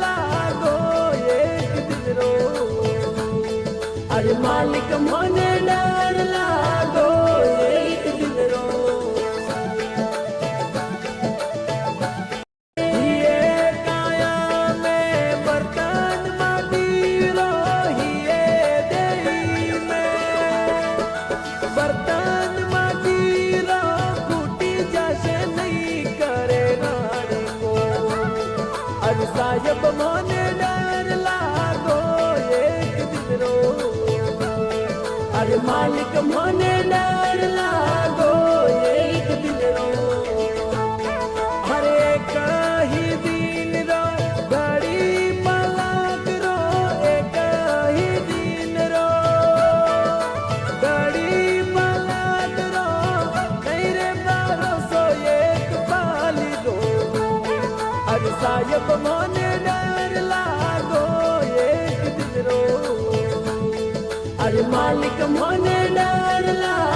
लागो एक दिन रो। अरे मालिक मोने डर लागो एक दिन रो। ये काया में बर्तन माटीरो हिये देई में बर्तन माटीरो फूटी जासे नहीं करे रानी को। अरे साहिब मोने डर लागो एक दिन रो। अरे मालिक मोने डर लागो एक दिन रो। हरे कही दिन रो घड़ी पलक रो एक ही दिन रो घड़ी पलक रो नहीं रे भरोसो एक पाली दो। अरे साहिब मोने डर लागो एक दिन रो। अरे मालिक मोने डर लागो